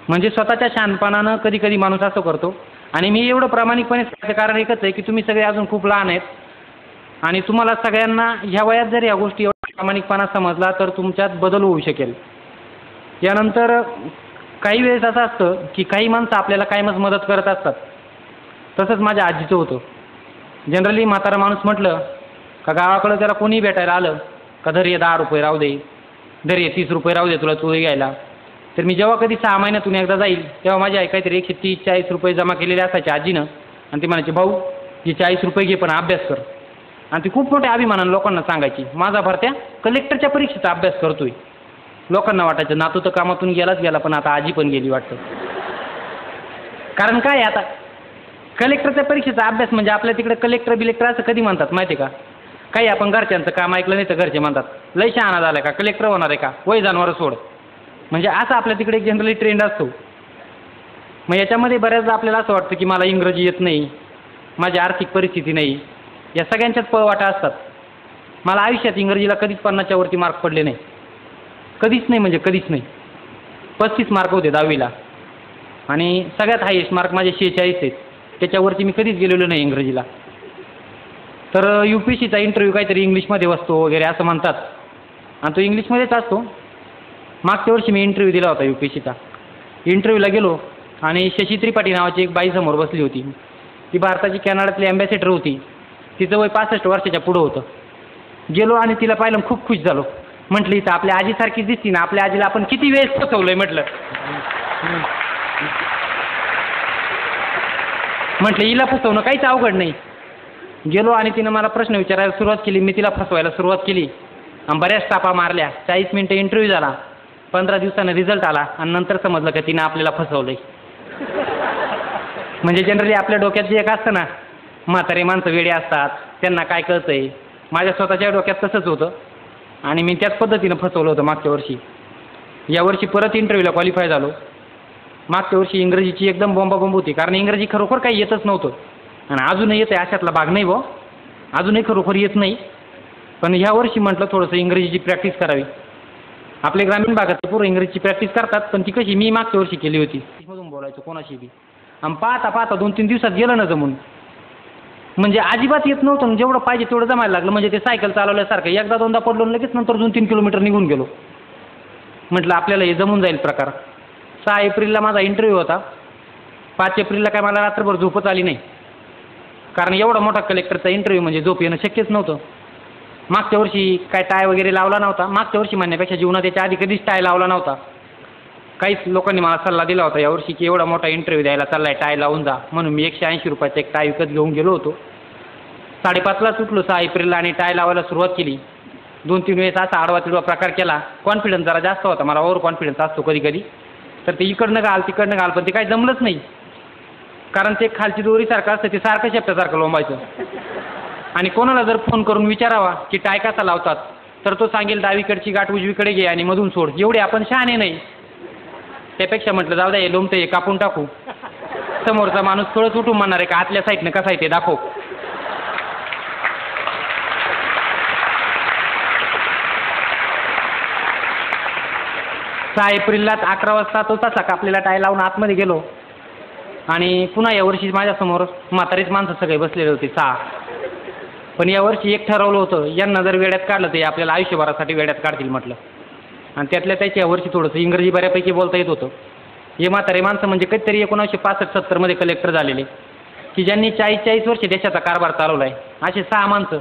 म्हणजे स्वतःच्या शहाणपणानं कधी कधी माणूस असं करतो. आणि मी एवढं प्रामाणिकपणे सांगायचं कारण एकच आहे की तुम्ही सगळे अजून खूप लहान आहेत आणि तुम्हाला सगळ्यांना ह्या वयात जर या गोष्टी एवढा प्रामाणिकपणा समजला तर तुमच्यात बदल होऊ शकेल. यानंतर काही वेळेस असं असतं की काही माणसं आपल्याला कायमच मदत करत असतात. तसंच माझ्या आजीचं होतं. जनरली म्हातारा माणूस म्हटलं का गावाकडं त्याला कोणी भेटायला आलं का धर ये 10 रुपये राहू दे, धर ये 30 रुपये राहू दे तुला चोळी घ्यायला. तर मी जेव्हा कधी 6 महिन्यातून एकदा जाईल तेव्हा माझी आई काहीतरी 130-40 रुपये जमा केलेले असायचे आजीनं आणि ती म्हणायची भाऊ हे 40 रुपये घे पण अभ्यास कर. आणि ती खूप मोठ्या अभिमानानं लोकांना सांगायची माझा भरत्या कलेक्टरच्या परीक्षेचा अभ्यास करतोय. लोकांना वाटायचं नातू तर कामातून गेलाच गेला पण आता आजी पण गेली वाटतं. कारण काय आता कलेक्टरच्या परीक्षेचा अभ्यास म्हणजे आपल्या तिकडे कलेक्टर बिलेक्टर असं कधी म्हणतात माहिती आहे का? काही आपण घरच्यांचं काम ऐकलं नाही तर घरचे म्हणतात लय शहाणा झाला का कलेक्टर होणार आहे का वय जनावर सोड. म्हणजे असं आपल्या तिकडे जनरली ट्रेंड असतो. मग याच्यामध्ये बऱ्याचदा आपल्याला असं वाटतं की मला इंग्रजी येत नाही, माझी आर्थिक परिस्थिती नाही, या सगळ्यांच्याच पळवाटा असतात. मला आयुष्यात इंग्रजीला कधीच 50च्या वरती मार्क पडले नाही, कधीच नाही म्हणजे कधीच नाही. 35 मार्क होते 10वीला आणि सगळ्यात हायेस्ट मार्क माझे 46 आहेत. त्याच्यावरती मी कधीच गेलेलो नाही इंग्रजीला. तर UPSCचा इंटरव्ह्यू काहीतरी इंग्लिशमध्ये असतो वगैरे असं म्हणतात आणि तो इंग्लिशमध्येच असतो. मागच्या वर्षी मी इंटरव्ह्यू दिला होता UPSCचा. इंटरव्ह्यूला गेलो आणि शशी त्रिपाठी नावाची एक बाई समोर बसली होती. ती भारताची कॅनडातली ॲम्बॅसेडर होती. तिचं वय 65 वर्षाच्या पुढं होतं. गेलो आणि तिला पाहिलं खूप खुश झालो. म्हटलं इथं आपल्या आजीसारखीच दिसती ना, आपल्या आजीला आपण किती वेळेस फसवलं आहे म्हटलं. हिला फसवणं काहीच अवघड नाही. गेलो आणि तिनं मला प्रश्न विचारायला सुरुवात केली. मी तिला फसवायला सुरुवात केली आणि बऱ्याच टापा मारल्या. 40 मिनिटं इंटरव्ह्यू झाला. 15 दिवसानं रिझल्ट आला आणि नंतर समजलं का तिनं आपल्याला फसवलं आहे. म्हणजे जनरली आपल्या डोक्यात जे एक असतं ना म्हातारे माणसं वेडे असतात त्यांना काय कळतं आहे, माझ्या स्वतःच्या डोक्यात तसंच होतं आणि मी त्याच पद्धतीनं फसवलं होतं मागच्या वर्षी. यावर्षी परत इंटरव्ह्यूला क्वालिफाय झालो. मागच्या वर्षी इंग्रजीची एकदम बोंबाबोंब होती कारण इंग्रजी खरोखर काही येतच नव्हतं आणि अजूनही येतं आहे अशातला भाग नाही बुवा, अजूनही खरोखर येत नाही. पण ह्या वर्षी म्हटलं थोडंसं इंग्रजीची प्रॅक्टिस करावी. आपले ग्रामीण भागात पूर्ण इंग्रजीची प्रॅक्टिस करतात पण ती कशी मी मागच्या वर्षी केली होती. मधून बोलायचं कोणाशी बी आणि पाहता पाहता 2-3 दिवसात गेलं ना जमून. म्हणजे अजिबात येत नव्हतं. जेवढं पाहिजे तेवढं जमायला लागलं. म्हणजे ते सायकल चालवल्यासारखं एकदा दोनदा पडलो लगेच नंतर 2-3 किलोमीटर निघून गेलो. म्हटलं आपल्याला हे जमून जाईल प्रकार. 6 एप्रिलला माझा इंटरव्ह्यू होता. 5 एप्रिलला काय मला रात्रभर झोपच आली नाही कारण एवढा मोठा कलेक्टरचा इंटरव्ह्यू म्हणजे झोप येणं शक्यच नव्हतं. मागच्या वर्षी काय टाय वगैरे लावला नव्हता. मागच्या वर्षी म्हणण्यापेक्षा जीवनात याच्या आधी कधीच टाय लावला नव्हता. काहीच लोकांनी मला सल्ला दिला होता यावर्षी की एवढा मोठा इंटरव्ह्यू द्यायला चाललाय टाय लावून जा. म्हणून मी 180 रुपयाचा एक टाय विकत घेऊन गेलो होतो. 5:30ला उठलो 6 एप्रिलला आणि टाय लावायला सुरुवात केली. 2-3 वेळेस असा आडवा तिडवा प्रकार केला. कॉन्फिडन्स जरा जास्त होता मला, ओव्हर कॉन्फिडन्स असतो कधी कधी. तर ते इकडनं घाल तिकडनं घाल पण ते काही जमलंच नाही कारण ते खालची दोरीसारखं असतं ते सारखं शेपटासारखं लोंबायचं. आणि कोणाला जर फोन करून विचारावा की टाय कसा लावतात तर तो सांगेल डावीकडची गाठ उजवीकडे घे आणि मधून सोड. एवढे आपण शहाणे नाही. त्यापेक्षा म्हटलं जाऊ द्या हे लोंबते कापून टाकू. समोरचा माणूस थोडंच उठून म्हणणार आहे का आतल्या साईडनं कसं आहे ते दाखव. सहा एप्रिलला 11 वाजता तो तसा कापलेला टाय लावून आतमध्ये गेलो आणि पुन्हा यावर्षी माझ्यासमोर म्हातारीच माणसं सगळे बसलेले होते 6. पण यावर्षी एक ठरवलं होतं यांना जर वेड्यात काढलं ते आपल्याला आयुष्यभरासाठी वेड्यात काढतील म्हटलं. आणि त्यातल्या त्याच्या यावर्षी थोडंसं इंग्रजी बऱ्यापैकी बोलता येत होतं. हे म्हातारे माणसं म्हणजे कधीतरी 1965-70 मध्ये कलेक्टर झालेले की ज्यांनी 40-40 वर्ष देशाचा कारभार चालवला आहे. असे 6 माणसं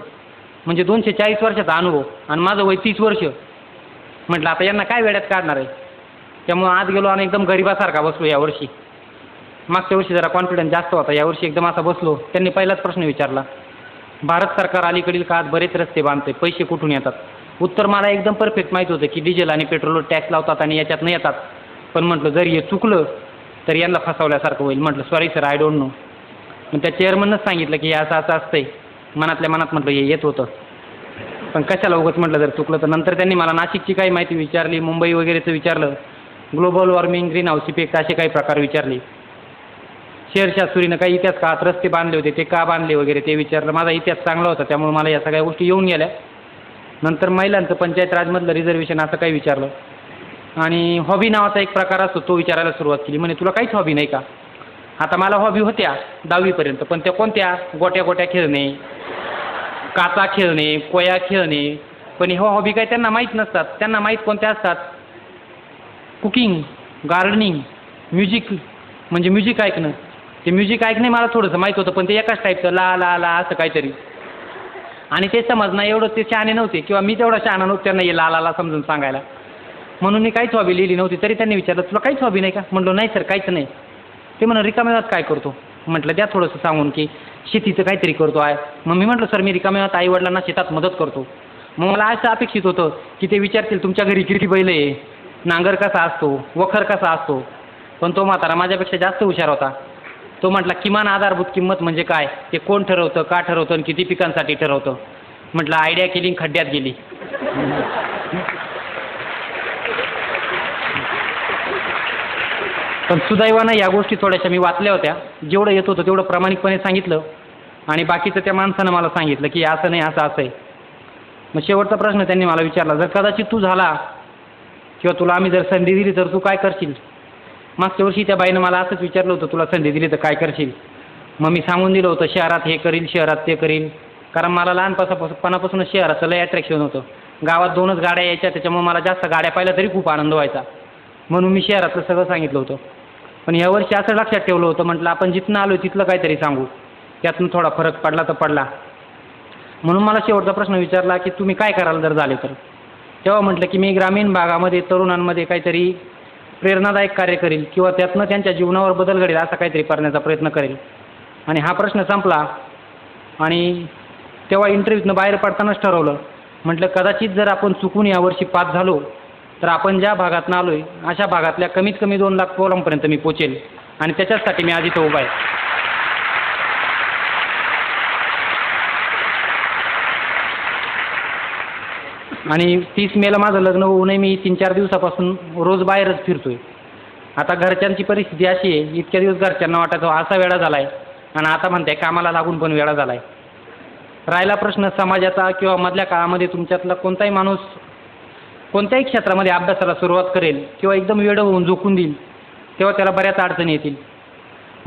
म्हणजे 240 वर्षाचा अनुभव आणि माझं वय 30 वर्ष. म्हटलं आता यांना काय वेड्यात काढणार आहे. त्यामुळं आज गेलो आणि एकदम गरिबासारखा बसलो यावर्षी. मागच्या वर्षी जरा कॉन्फिडन्स जास्त होता, यावर्षी एकदम असा बसलो. त्यांनी पहिलाच प्रश्न विचारला, भारत सरकार अलीकडील काळात बरेच रस्ते बांधते, पैसे कुठून येतात. उत्तर मला एकदम परफेक्ट माहीत होतं की डिझेल आणि पेट्रोलवर टॅक्स लावतात आणि याच्यातनं येतात. पण म्हटलं जर हे चुकलं तर यांना फसवल्यासारखं होईल. म्हटलं sorry sir I don't know. पण त्या चेअरमनच सांगितलं की हे असं असं असतंय. मनातल्या मनात म्हटलं हे येत होतं पण कशाला उगाच म्हटलं जर चुकलं तर. नंतर त्यांनी मला नाशिकची काही माहिती विचारली, मुंबई वगैरेचं विचारलं, global warming, green house effect असे काही प्रकार विचारले. शेरशाह सुरीनं काही इतिहास काळात रस्ते बांधले होते ते का बांधले वगैरे ते विचारलं. माझा इतिहास चांगला होता त्यामुळे मला या सगळ्या गोष्टी येऊन गेल्या. नंतर महिलांचं पंचायत राजमधलं रिझर्वेशन असं काही विचारलं. आणि हॉबी नावाचा एक प्रकार असतो तो विचारायला सुरुवात केली. म्हणे तुला काहीच हॉबी नाही का? आता मला हॉबी होत्या 10वीपर्यंत, पण त्या कोणत्या? गोट्या गोट्या खेळणे, काचा खेळणे, कोया खेळणे. पण ह्या हॉबी काय त्यांना माहीत नसतात. त्यांना माहीत कोणत्या असतात? कुकिंग, गार्डनिंग, म्युझिक, म्हणजे म्युझिक ऐकणं. ते म्युझिक ऐकणे मला थोडंसं माहीत होतं, पण ते एकाच टाईपचं ला ला ला असं काहीतरी. आणि ते समजणं एवढं ते शहाणे नव्हते, किंवा मी तेवढा शहाणा नव्हतं त्यांना ये ला ला ला समजून सांगायला. म्हणून मी काहीच हॉबी लिहिली नव्हती. तरी त्यांनी विचारलं तुला काहीच हॉबी नाही का? म्हटलं नाही सर, काहीच नाही. ते म्हणून रिकाम्या वेळात काय करतो? म्हटलं द्या थोडंसं सांगून की शेतीचं काहीतरी करतो आहे. मग मी म्हटलं सर मी रिकाम्या वेळात आईवडिलांना शेतात मदत करतो. मग मला असं अपेक्षित होतं की ते विचारतील तुमच्या घरी किती बैल आहे, नांगर कसा असतो, वखर कसा असतो. पण तो म्हातारा माझ्यापेक्षा जास्त हुशार होता. तो म्हटला किमान आधारभूत किंमत म्हणजे काय, ते कोण ठरवतं, का ठरवतं आणि किती पिकांसाठी ठरवतं. म्हटलं आयडिया केली खड्ड्यात गेली. पण सुदैवानं या गोष्टी थोड्याशा मी वाचल्या होत्या. जेवढं येत होतं तेवढं प्रामाणिकपणे सांगितलं आणि बाकीचं त्या माणसानं मला सांगितलं की असं नाही असं असं आहे. मग शेवटचा प्रश्न त्यांनी मला विचारला, जर कदाचित तू झाला किंवा तुला आम्ही जर संधी दिली तर तू काय करशील? मागच्या वर्षी त्या बाईनं मला असंच विचारलं होतं तुला संधी दिली तर काय करशील? मग मी सांगून दिलं होतं शहरात हे करील, शहरात ते करील. कारण मला लहानपणापासूनच शहराचं लय अट्रॅक्शन होतं. गावात 2च गाड्या यायच्या, त्याच्यामुळे मला जास्त गाड्या पाहिल्या तरी खूप आनंद व्हायचा. म्हणून मी शहरातलं सगळं सांगितलं होतं. पण यावर्षी असं लक्षात ठेवलं होतं, म्हटलं आपण जिथनं आलो तिथलं काहीतरी सांगू, त्यातून थोडा फरक पडला तर पडला. म्हणून मला शेवटचा प्रश्न विचारला की तुम्ही काय कराल जर झाले तर? तेव्हा म्हटलं की मी ग्रामीण भागामध्ये तरुणांमध्ये काहीतरी प्रेरणादायक कार्य करेल किंवा त्यातनं त्यांच्या जीवनावर बदल घडेल असं काहीतरी करण्याचा प्रयत्न करेल. आणि हा प्रश्न संपला आणि तेव्हा इंटरव्ह्यूतनं बाहेर पडतानाच ठरवलं, म्हटलं कदाचित जर आपण चुकून यावर्षी पास झालो तर आपण ज्या भागातनं आलो आहे अशा भागातल्या कमीत कमी 2 लाख पोरांपर्यंत मी पोचेल आणि त्याच्याचसाठी मी आज इथं उभा आहे. आणि 30 मेला माझं लग्न होऊनही मी 3-4 दिवसापासून रोज बाहेरच फिरतोय. आता घरच्यांची परिस्थिती अशी आहे, इतक्या दिवस घरच्यांना वाटायचं असा वेळा झाला आहे आणि आता म्हणते कामाला लागून पण वेळा झाला आहे. राहिला प्रश्न समाजाचा किंवा मधल्या काळामध्ये तुमच्यातला कोणताही माणूस कोणत्याही क्षेत्रामध्ये अभ्यासाला सुरुवात करेल किंवा एकदम वेडं होऊन झोकून देईल तेव्हा त्याला बऱ्याच अडचणी येतील.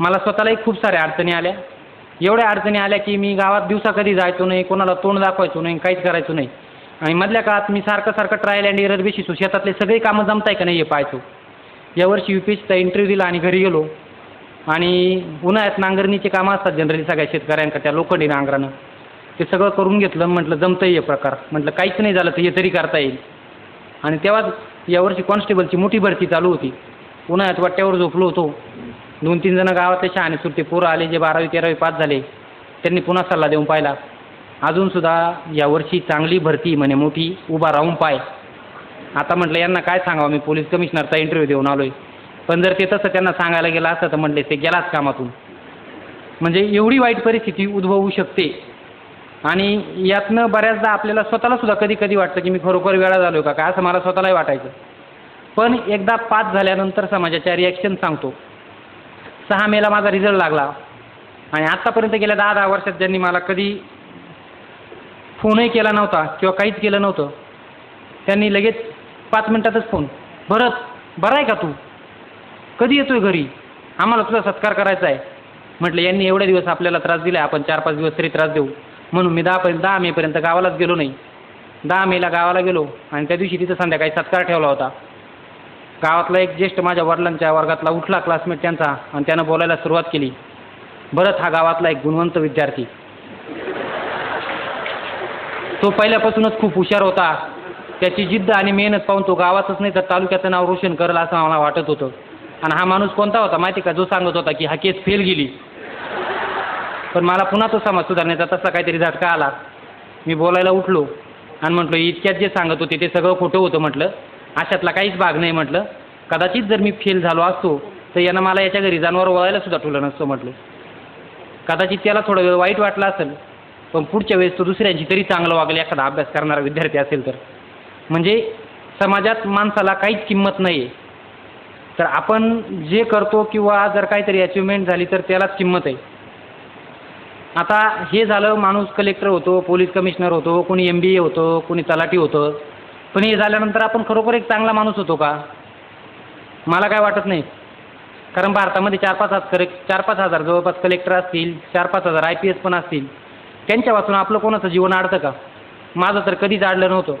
मला स्वतःलाही खूप साऱ्या अडचणी आल्या. एवढ्या अडचणी आल्या की मी गावात दिवसा कधी जायचो नाही, कोणाला तोंड दाखवायचो नाही, काहीच करायचो नाही. आणि मधल्या काळात मी सारखं ट्रायल अँड एरर बेसिस शेतातले सगळे कामं जमताय का नाही हे पाहायचो. यावर्षी UPSCचा इंटरव्ह्यू दिला आणि घरी गेलो आणि उन्हाळ्यात नांगरणीचे कामं असतात जनरली सगळ्या शेतकऱ्यांकडे त्या लोखंडी नांगरानं, ते सगळं करून घेतलं. म्हटलं जमतं हे प्रकार, म्हटलं काहीच नाही झालं तर हे तरी करता येईल. आणि तेव्हा यावर्षी कॉन्स्टेबलची मोठी भरती चालू होती. उन्हाळ्यात वाट्यावर झोपलो होतो. 2-3 जण गावातले शहाणे सुरते पोरं आले जे 12वी-13वी पास झाले, त्यांनी पुन्हा सल्ला देऊन पाहिला. अजूनसुद्धा यावर्षी चांगली भरती म्हणे मोठी, उभा राहून पाय. आता म्हटलं यांना काय सांगावं, मी पोलीस कमिशनरचा इंटरव्ह्यू देऊन आलो आहे. पण जर ते तसं त्यांना सांगायला गेलं असतं तर म्हटले ते गेलाच कामातून. म्हणजे एवढी वाईट परिस्थिती उद्भवू शकते. आणि यातनं बऱ्याचदा आपल्याला स्वतःला सुद्धा कधी कधी वाटतं की मी खरोखर वेळा झालो का काय, असं मला स्वतःलाही वाटायचं. पण एकदा पास झाल्यानंतर समाजाच्या रिॲक्शन सांगतो. 6 मेला माझा रिझल्ट लागला आणि आत्तापर्यंत गेल्या 10 वर्षात ज्यांनी मला कधी फोनही केला नव्हता किंवा काहीच केलं नव्हतं, त्यांनी लगेच 5 मिनिटातच फोन, बरं आहे का तू, कधी येतोय घरी, आम्हाला तुझा सत्कार करायचा आहे. म्हटलं यांनी एवढे दिवस आपल्याला त्रास दिला, आपण 4-5 दिवस तरी त्रास देऊ. म्हणून मी 10 मेपर्यंत गावालाच गेलो नाही. 10 मेला गावाला गेलो आणि त्या दिवशी तिथं संध्याकाळी सत्कार ठेवला होता. गावातला एक ज्येष्ठ माझ्या वडिलांच्या वर्गातला उठला क्लासमेट त्यांचा आणि त्यानं बोलायला सुरुवात केली, भरत हा गावातला एक गुणवंत विद्यार्थी. तो पहिल्यापासूनच खूप हुशार होता. त्याची जिद्द आणि मेहनत पाहून तो गावातच नाही तर तालुक्याचं नाव रोशन करेल असं मला वाटत होतं. आणि हा माणूस कोणता होता माहिती का, जो सांगत होता की हा केस फेल गेली. पण मला पुन्हा तो समाज सुधारण्याचा तसा काहीतरी झटका आला. मी बोलायला उठलो आणि म्हटलं इतक्यात जे सांगत होते ते सगळं खोटं होतं. म्हटलं अशातला काहीच भाग नाही. म्हटलं कदाचित जर मी फेल झालो असतो तर यानं मला याच्या घरी जनावर वळायला सुद्धा ठेवलं नसतं. म्हटलं कदाचित त्याला थोडं वेळ वाईट वाटलं असेल, पण पुढच्या वेळेस तो दुसऱ्यांची तरी चांगलं वागेल एखादा अभ्यास करणारा विद्यार्थी असेल तर. म्हणजे समाजात माणसाला काहीच किंमत नाही आहे. तर आपण जे करतो किंवा जर काहीतरी अचिव्हमेंट झाली तर त्यालाच किंमत आहे. आता हे झालं, माणूस कलेक्टर होतो, पोलीस कमिशनर होतो, कोणी MBA होतो, कोणी तलाठी होतं. पण हे झाल्यानंतर आपण खरोखर एक चांगला माणूस होतो का? मला काय वाटत नाही. कारण भारतामध्ये 4-5 हजार जवळपास कलेक्टर असतील, 4-5 हजार IPS पण असतील. त्यांच्या वाचून आपलं कोणाचं जीवन अडतं का? माझं तर कधीच अडलं नव्हतं.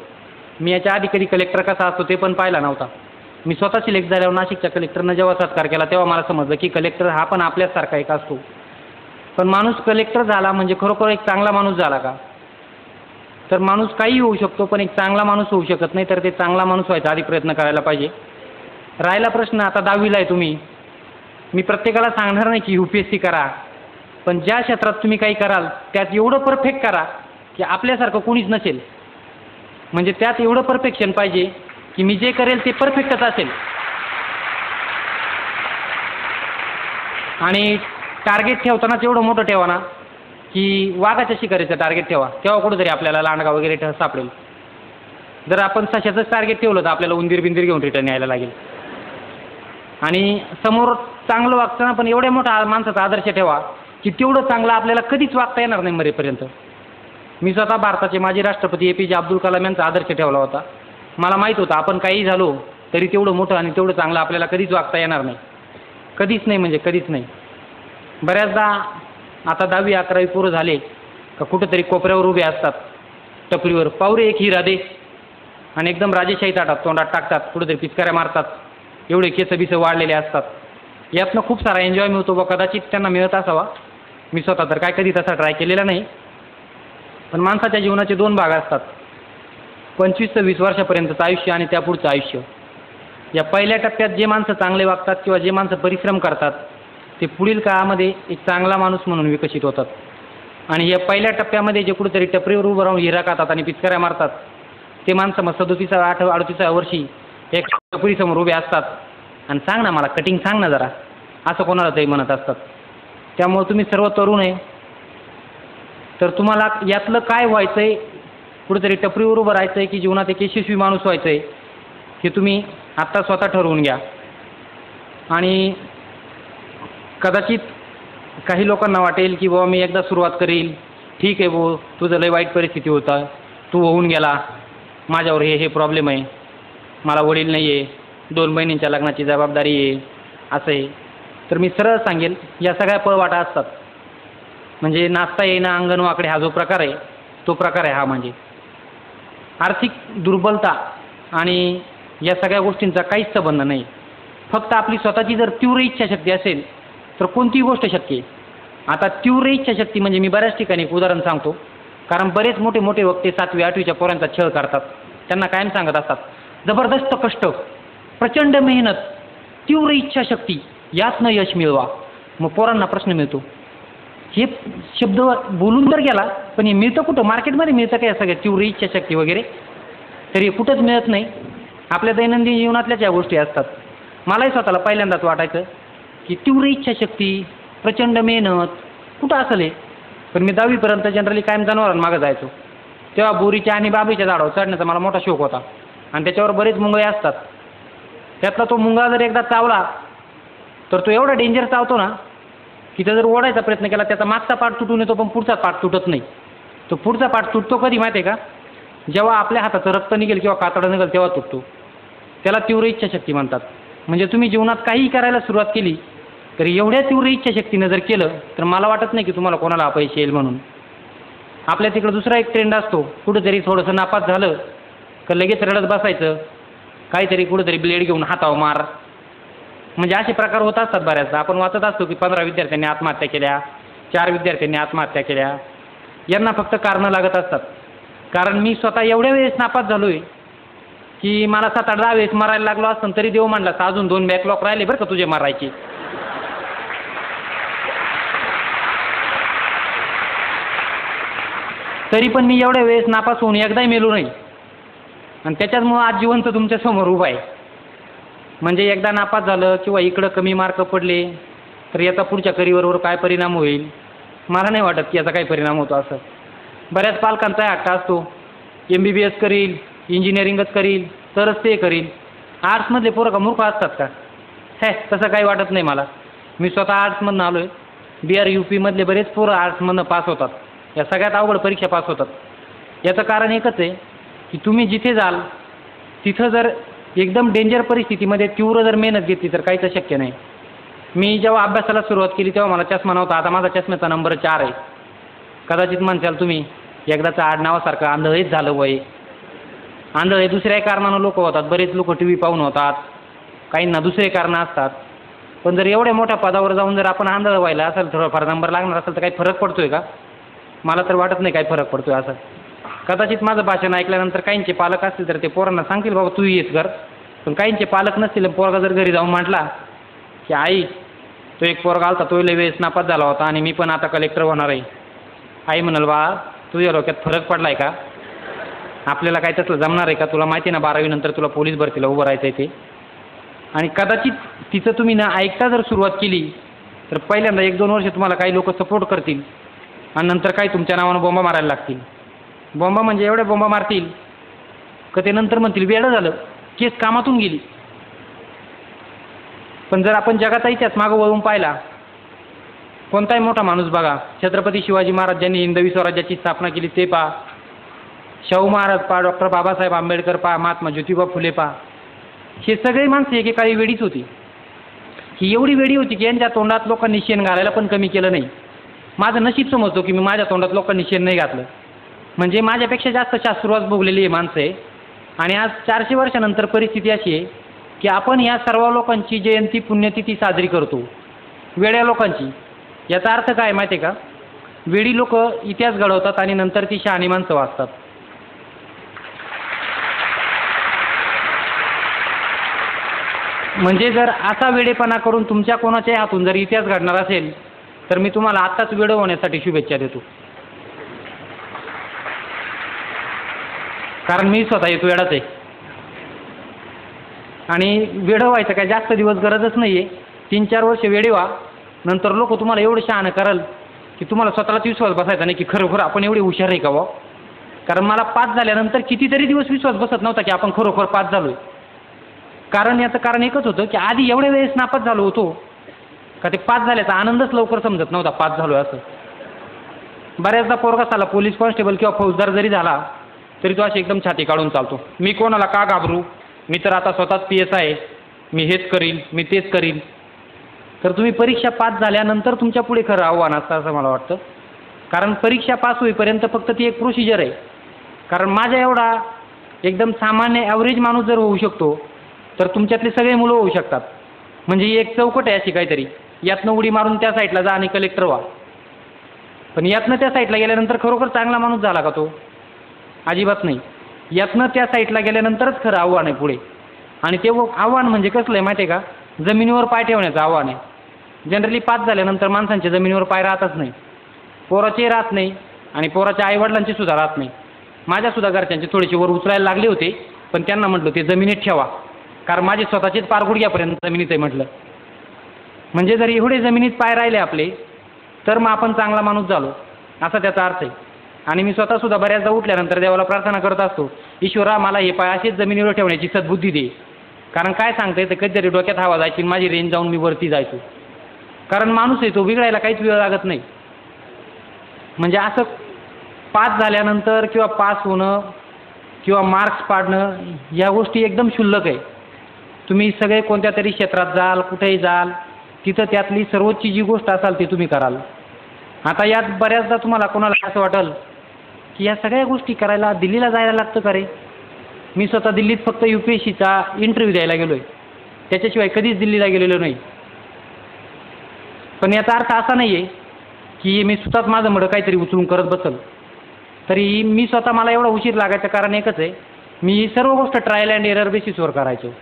मी याच्या आधी कधी कलेक्टर कसा असतो ते पण पाहिला नव्हता. मी स्वतः सिलेक्ट झाल्यावर नाशिकच्या कलेक्टरनं जेव्हा सत्कार केला तेव्हा मला समजलं की कलेक्टर हा पण आपल्यासारखा एक असतो. पण माणूस कलेक्टर झाला म्हणजे खरोखर एक चांगला माणूस झाला का? तर माणूस काही होऊ शकतो, पण एक चांगला माणूस होऊ शकत नाही. तर ते चांगला माणूस व्हायचा आधी प्रयत्न करायला पाहिजे. राहिला प्रश्न, आता 10वीला आहे तुम्ही, मी प्रत्येकाला सांगणार नाही की UPSC करा, पण ज्या क्षेत्रात तुम्ही काही कराल त्यात एवढं परफेक्ट करा की आपल्यासारखं कोणीच नसेल. म्हणजे त्यात एवढं परफेक्शन पाहिजे की मी जे करेल ते परफेक्टच असेल. आणि टार्गेट ठेवतानाच एवढं मोठं ठेवा ना की वाघाच्या शिकारीचं टार्गेट ठेवा, तेव्हा कुठंतरी आपल्याला लांडगा वगैरे सापडेल. जर आपण सशाचंच टार्गेट ठेवलं तर आपल्याला उंदीर बिंदीर घेऊन रिटर्न यायला लागेल. आणि समोर चांगलं वागताना पण एवढ्या मोठा माणसाचा आदर्श ठेवा की तेवढं चांगलं आपल्याला कधीच वागता येणार नाही मरेपर्यंत. मी स्वतः भारताचे माजी राष्ट्रपती APJ अब्दुल कलाम यांचा आदर्श ठेवला होता. मला माहीत होतं आपण काही झालो तरी तेवढं मोठं आणि तेवढं चांगलं आपल्याला कधीच वागता येणार नाही. कधीच नाही म्हणजे कधीच नाही. बऱ्याचदा आता 10वी 11वी पोरं झाले का कुठंतरी कोपऱ्यावर उभे असतात टपरीवर, पावरे एक हिरा दे, आणि एकदम राजेशाही ताटात तोंडात टाकतात, कुठेतरी पिचकाऱ्या मारतात, एवढे केस बिस वाढलेले असतात. यातनं खूप सारा एन्जॉय मिळतो व कदाचित त्यांना मिळत असावा. मी स्वतः तर काय कधी तसा ट्राय केलेला नाही. पण माणसाच्या जीवनाचे 2 भाग असतात, 25 ते 20 वर्षापर्यंतचं आयुष्य आणि त्यापुढचं आयुष्य. या पहिल्या टप्प्यात जे माणसं चांगले वागतात किंवा जे माणसं परिश्रम करतात ते पुढील काळामध्ये एक चांगला माणूस म्हणून विकसित होतात. आणि या पहिल्या टप्प्यामध्ये जे कुठेतरी टपरीवर उभं राहून हिरा खातात आणि पिचकाऱ्या मारतात ते माणसं मग 37-38 वर्षी एक टपरीसमोर उभे असतात आणि सांग ना मला कटिंग सांग ना जरा, असं कोणाला तरी म्हणत असतात. त्यामुळे तुम्ही सर्व तरुण आहे, तर तुम्हाला यातलं काय व्हायचं आहे, कुठेतरी टपरीवर उभं राहायचं आहे की जीवनात एक यशस्वी माणूस व्हायचं आहे, हे तुम्ही आत्ता स्वतः ठरवून घ्या. आणि कदाचित काही लोकांना वाटेल की बाबा मी एकदा सुरुवात करील, ठीक आहे भाऊ तुझं लय वाईट परिस्थिती होता, तू होऊन गेला, माझ्यावर हे प्रॉब्लेम आहे, मला वडील नाही आहे, 2 बहिणींच्या लग्नाची जबाबदारी आहे, असं आहे. तर मी सरळ सांगेल या सगळ्या पळवाटा असतात. म्हणजे नाचता येईना अंगण वाकडे हा जो प्रकार आहे तो प्रकार आहे हा. म्हणजे आर्थिक दुर्बलता आणि या सगळ्या गोष्टींचा काहीच संबंध नाही. फक्त आपली स्वतःची जर तीव्र इच्छाशक्ती असेल तर कोणतीही गोष्ट शक्य आहे. आता तीव्र इच्छाशक्ती म्हणजे मी बऱ्याच ठिकाणी एक उदाहरण सांगतो, कारण बरेच मोठे मोठे वक्ते 7वी 8वीच्या पोरांचा छळ करतात. त्यांना कायम सांगत असतात जबरदस्त कष्ट, प्रचंड मेहनत, तीव्र इच्छाशक्ती, यातनं यश मिळवा. मग पोरांना प्रश्न मिळतो हे शब्द बोलून तर गेला पण हे मिळतं कुठं? मार्केटमध्ये मिळतं काय सगळ्या तीव्र इच्छाशक्ती वगैरे? तर हे कुठंच मिळत नाही. आपल्या दैनंदिन जीवनातल्याच या गोष्टी असतात. मलाही स्वतःला पहिल्यांदाच वाटायचं की तीव्र इच्छाशक्ती, प्रचंड मेहनत कुठं असेल हे. पण मी 10वीपर्यंत जनरली कायम जनावरांमागं जायचो. तेव्हा बोरीच्या आणि बाबीच्या झाडावर चढण्याचा मला मोठा शौक होता आणि त्याच्यावर बरेच मुंगळे असतात. त्यातला तो मुंगळा जर एकदा चावला तर तो एवढा डेंजर चावतो ना की तो जर ओढायचा प्रयत्न केला त्याचा मागचा पाठ तुटून येतो पण पुढचा पाठ तुटत नाही. तो पुढचा पाठ तुटतो कधी माहिती आहे का? जेव्हा आपल्या हाताचं रक्त निघेल किंवा कातडं निघेल तेव्हा तुटतो. त्याला तीव्र इच्छाशक्ती म्हणतात. म्हणजे तुम्ही जीवनात काहीही करायला सुरुवात केली तर एवढ्या तीव्र इच्छाशक्तीनं जर केलं तर मला वाटत नाही की तुम्हाला कोणाला अपयश येईल म्हणून. आपल्या तिकडं दुसरा एक ट्रेंड असतो, कुठेतरी थोडंसं नापास झालं तर लगेच रडत बसायचं, काहीतरी कुठेतरी ब्लेड घेऊन हातावर मार. म्हणजे असे प्रकार होत असतात बऱ्याचदा. आपण वाचत असतो की 15 विद्यार्थ्यांनी आत्महत्या केल्या, 4 विद्यार्थ्यांनी आत्महत्या केल्या. यांना फक्त कारणं लागत असतात. कारण मी स्वतः एवढ्या वेळेस नापास झालो आहे की मला 7-8-10 वेळेस मारायला लागलो असतं तरी देव म्हणला तर अजून 2 बॅकलॉग राहिले बरं का तुझे मारायचे. तरी पण मी एवढ्या वेळेस नापास होऊन एकदाही मेलो नाही आणि त्याच्याचमुळं आज जिवंत तुमच्यासमोर उभा आहे. म्हणजे एकदा नापास झालं किंवा इकडं कमी मार्क पडले तर याचा पुढच्या करिअरवर काय परिणाम होईल मला नाही वाटत की याचा काही परिणाम होतो असं. बऱ्याच पालकांचा हट्ट असतो MBBS करील, इंजिनिअरिंगच करील तरच ते करील. आर्ट्समधले पोरं का मूर्ख असतात का? तसं काही वाटत नाही मला. मी स्वतः आर्ट्समधून आलो आहे. BR UPमधले बरेच पोरं आर्ट्समधनं पास होतात. या सगळ्यात अवघड परीक्षा पास होतात. याचं कारण एकच आहे की तुम्ही जिथे जाल तिथं जर एकदम डेंजर परिस्थितीमध्ये तीव्र जर मेहनत घेतली तर काहीच शक्य नाही. मी जेव्हा अभ्यासाला सुरुवात केली तेव्हा मला चष्मा नव्हता. आता माझा चष्म्याचा नंबर 4 आहे. कदाचित म्हणशाल तुम्ही एकदाचं आडनावासारखं आंधळेच झालं वय. आंधळे दुसऱ्याही कारणानं लोक होतात. बरेच लोक टी व्ही पाहून होतात, काहींना दुसरे कारणं असतात. पण जर एवढ्या मोठ्या पदावर जाऊन जर आपण आंधळ व्हायला असेल, थोडाफार नंबर लागणार असेल तर काही फरक पडतोय का? मला तर वाटत नाही काही फरक पडतोय असं. कदाचित माझं भाषण ऐकल्यानंतर काहींचे पालक असतील तर ते पोरांना सांगतील बाबा तू येस घर. पण काहींचे पालक नसतील. पोरगा जर घरी जाऊन म्हटला की आई तो एक पोरगा आलता तो लय वेळेस नापास झाला होता आणि मी पण आता कलेक्टर होणार आहे. आई म्हणाल बा तुझ्या डोक्यात फरक पडलाय का? आपल्याला काय तसलं जमणार आहे का? तुला माहिती ना 12वी नंतर तुला पोलीस भरतीला उभं राहायचं आहे ते. आणि कदाचित तिचं तुम्ही ना ऐकता जर सुरुवात केली तर पहिल्यांदा 1-2 वर्ष तुम्हाला काही लोक सपोर्ट करतील आणि नंतर काही तुमच्या नावानं बोंबा मारायला लागतील. बोंबा म्हणजे एवढ्या बोंबा मारतील का ते नंतर म्हणतील वेडं झालं, केस कामातून गेली. पण जर आपण जगाचा इतिहास मागं वळून पाहिला, कोणताही मोठा माणूस बघा, छत्रपती शिवाजी महाराज ज्यांनी हिंदवी स्वराज्याची स्थापना केली ते पहा, शाहू महाराज पहा, डॉक्टर बाबासाहेब आंबेडकर पहा, महात्मा ज्योतिबा फुले पहा, हे सगळे माणसं एकेकाळी वेडीच होती. ही एवढी वेडी होती की यांच्या तोंडात लोकांनी शेण घालायला पण कमी केलं नाही. माझं नशीब समजतो की मी माझ्या तोंडात लोकांनी शेण नाही घातलं. म्हणजे माझ्यापेक्षा जास्त शास्त्रवास भोगलेली आहे माणसं आहे. आणि आज 400 वर्षानंतर परिस्थिती अशी आहे की आपण ह्या सर्व लोकांची जयंती पुण्यतिथी साजरी करतो, वेड्या लोकांची. याचा अर्थ काय माहिती आहे का? वेडी लोक इतिहास घडवतात आणि नंतर ती शहाणी माणसं वाचतात. म्हणजे जर असा वेडेपणा करून तुमच्या कोणाच्याही हातून जर इतिहास घडणार असेल तर मी तुम्हाला आत्ताच वेडं होण्यासाठी शुभेच्छा देतो. कारण मी स्वतः येतो वेडाच आहे. आणि वेडं व्हायचं काय जास्त दिवस गरजच नाही आहे. 3-4 वर्ष वेडे व्हा, नंतर लोक तुम्हाला एवढं शहाणं कराल की तुम्हाला स्वतःलाच विश्वास बसायचा नाही की खरोखर आपण एवढे हुशार आहे का बुवा. कारण मला पास झाल्यानंतर कितीतरी दिवस विश्वास बसत नव्हता की आपण खरोखर पास झालो आहे. कारण याचं कारण एकच होतं की आधी एवढ्या वेळेस नापास झालो होतो का ते पास झाल्याचा आनंदच लवकर समजत नव्हता पास झालो असं. बऱ्याचदा पोरगा साला पोलीस कॉन्स्टेबल किंवा फौजदार जरी झाला तरी तो अशी एकदम छाती काढून चालतो, मी कोणाला का घाबरू, मी तर आता स्वतःच PSI आहे, मी हेच करील, मी तेच करील. तर तुम्ही परीक्षा पास झाल्यानंतर तुमच्या पुढे खरं आव्हान असतं असं मला वाटतं. कारण परीक्षा पास होईपर्यंत फक्त ती एक प्रोसिजर आहे. कारण माझ्या एवढा एकदम सामान्य ॲव्हरेज माणूस जर होऊ शकतो तर तुमच्यातले सगळे मुलं होऊ शकतात. म्हणजे ही एक चौकट आहे अशी काहीतरी. यातनं उडी मारून त्या साईडला जा आणि कलेक्टर व्हा. पण यातनं त्या साईडला गेल्यानंतर खरोखर चांगला माणूस झाला का तो? अजिबात नाही. यातनं त्या साईडला गेल्यानंतरच खरं आव्हान आहे पुढे. आणि ते आव्हान म्हणजे कसलं आहे माहिती आहे का? जमिनीवर पाय ठेवण्याचं आव्हान आहे. जनरली पास झाल्यानंतर माणसांच्या जमिनीवर पाय राहतच नाही. पोराचेही राहत नाही आणि पोराच्या आईवडिलांची सुद्धा राहत नाही. माझ्यासुद्धा घरच्यांचे थोडेसे वर उचलायला लागले होते, पण त्यांना म्हटलं ते जमिनीत ठेवा. कारण माझे स्वतःचेच पार गुडघ्यापर्यंत जमिनीत आहे म्हटलं. म्हणजे जर एवढे जमिनीत पाय राहिले आपले तर मग आपण चांगला माणूस झालो असा त्याचा अर्थ आहे. आणि मी स्वतःसुद्धा बऱ्याचदा उठल्यानंतर देवाला प्रार्थना करत असतो, ईश्वरा मला हे पाय असेच जमिनीवर ठेवण्याची सद्बुद्धी दे. कारण काय सांगता येतं कधीतरी डोक्यात हवा जायची माझी रेंज जाऊन मी वरती जायचो. कारण माणूस आहे तो बिघडायला काहीच वेळ लागत नाही. म्हणजे असं पास झाल्यानंतर किंवा पास होणं किंवा मार्क्स पाडणं या गोष्टी एकदम क्षुल्लक आहे. तुम्ही सगळे कोणत्या तरी क्षेत्रात जाल, कुठेही जाल, तिथं त्यातली सर्वोच्च जी गोष्ट असाल ती तुम्ही कराल. आता यात बऱ्याचदा तुम्हाला कोणाला असं वाटेल की या सगळ्या गोष्टी करायला दिल्लीला जायला लागतं का रे? मी स्वतः दिल्लीत फक्त UPSCचा इंटरव्ह्यू द्यायला गेलो आहे, त्याच्याशिवाय कधीच दिल्लीला गेलेलो नाही. पण याचा अर्थ असा नाही आहे की मी स्वतःच माझं मडं काहीतरी उचलून करत बसल. तरी मी स्वतः मला एवढा उशीर लागायचं कारण एकच आहे, मी सर्व गोष्ट ट्रायल अँड एरर बेसिसवर करायचो.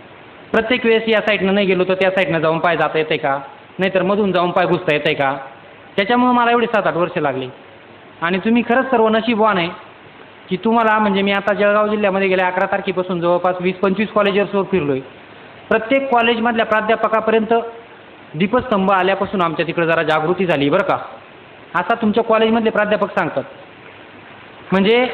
प्रत्येक वेळेस या साईडनं नाही गेलो तर त्या साईडनं जाऊन पाय जाता येते का, नाहीतर मधून जाऊन पाय घुसता येते का. त्याच्यामुळे मला एवढे 7-8 वर्ष लागली. आणि तुम्ही खरंच सर्व नशीबवान आहे की तुम्हाला म्हणजे मी आता जळगाव जिल्ह्यामध्ये गेल्या 11 तारखेपासून जवळपास 20-25 कॉलेजेसवर फिरलो आहे. प्रत्येक कॉलेजमधल्या प्राध्यापकापर्यंत दीपस्तंभ आल्यापासून आमच्या तिकडे जरा जागृती झाली बरं का, असा तुमच्या कॉलेजमधले प्राध्यापक सांगतात. म्हणजे